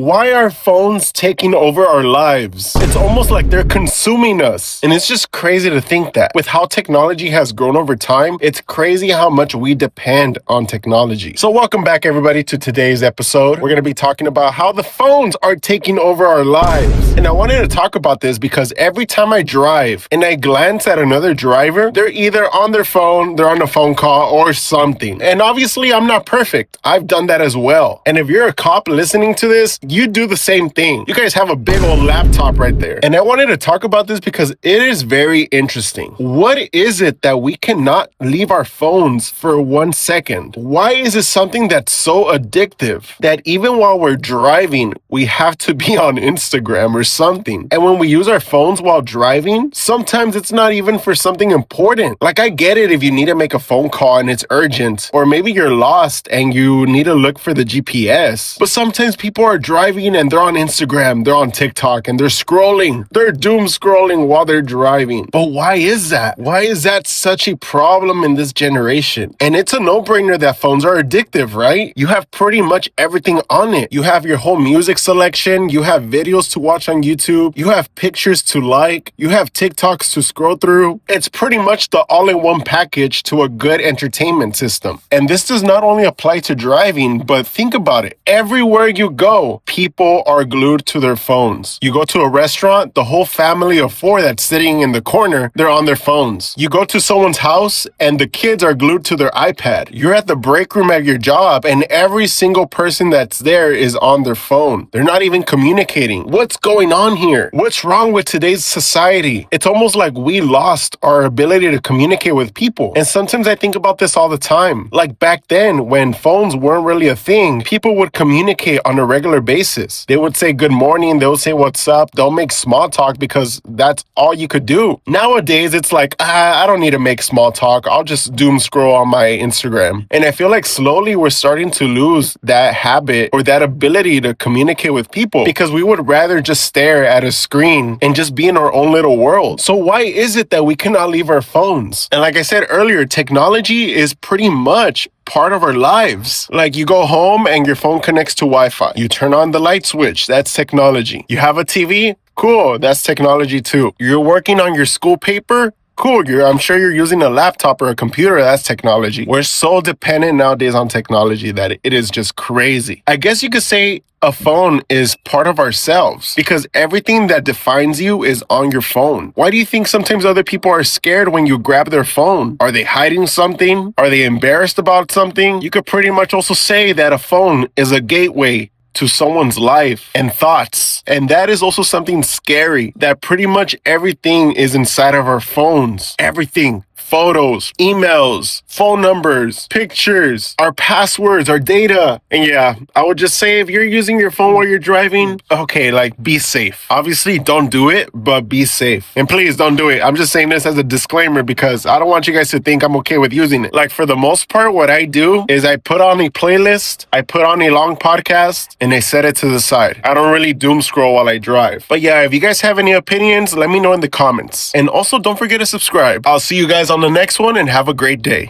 Why are phones taking over our lives? It's almost like they're consuming us. And it's just crazy to think that. With how technology has grown over time, it's crazy how much we depend on technology. So welcome back, everybody, to today's episode. We're going to be talking about how the phones are taking over our lives. And I wanted to talk about this because every time I drive and I glance at another driver, they're either on their phone, they're on a phone call, or something. And obviously, I'm not perfect. I've done that as well. And if you're a cop listening to this, you do the same thing. You guys have a big old laptop right there. And I wanted to talk about this because it is very interesting. What is it that we cannot leave our phones for 1 second? Why is it something that's so addictive that even while we're driving, we have to be on Instagram or something? And when we use our phones while driving, sometimes it's not even for something important. Like, I get it if you need to make a phone call and it's urgent, or maybe you're lost and you need to look for the GPS. But sometimes people are driving and they're on Instagram, they're on TikTok, and they're scrolling. They're doom scrolling while they're driving. But why is that? Why is that such a problem in this generation? And it's a no-brainer that phones are addictive, right? You have pretty much everything on it. You have your whole music selection, you have videos to watch on YouTube, you have pictures to like, you have TikToks to scroll through. It's pretty much the all-in-one package to a good entertainment system. And this does not only apply to driving, but think about it. Everywhere you go, people are glued to their phones. You go to a restaurant, the whole family of four that's sitting in the corner, they're on their phones. You go to someone's house and the kids are glued to their iPad. You're at the break room at your job and every single person that's there is on their phone. They're not even communicating. What's going on here? What's wrong with today's society? It's almost like we lost our ability to communicate with people. And sometimes I think about this all the time. Like back then, when phones weren't really a thing, people would communicate on a regular basis. They would say good morning, they would say what's up, they'll make small talk because that's all you could do. Nowadays, it's like, I don't need to make small talk, I'll just doom scroll on my Instagram. And I feel like slowly we're starting to lose that habit or that ability to communicate with people because we would rather just stare at a screen and just be in our own little world. So why is it that we cannot leave our phones? And like I said earlier, technology is pretty much part of our lives. Like, you go home and your phone connects to Wi-Fi. You turn on the light switch. That's technology. You have a TV? Cool. That's technology too. You're working on your school paper? Cool. I'm sure you're using a laptop or a computer. That's technology. We're so dependent nowadays on technology that it is just crazy. I guess you could say a phone is part of ourselves because everything that defines you is on your phone. Why do you think sometimes other people are scared when you grab their phone? Are they hiding something? Are they embarrassed about something? You could pretty much also say that a phone is a gateway to someone's life and thoughts. And that is also something scary, that pretty much everything is inside of our phones. Everything. Photos, emails, phone numbers, pictures, our passwords, our data. And yeah, I would just say if you're using your phone while you're driving, okay, like, be safe. Obviously, don't do it, but be safe. And please don't do it. I'm just saying this as a disclaimer because I don't want you guys to think I'm okay with using it. Like, for the most part, what I do is I put on a playlist, I put on a long podcast, and I set it to the side. I don't really doom scroll while I drive. But yeah, if you guys have any opinions, let me know in the comments. And also, don't forget to subscribe. I'll see you guys on the next one and have a great day.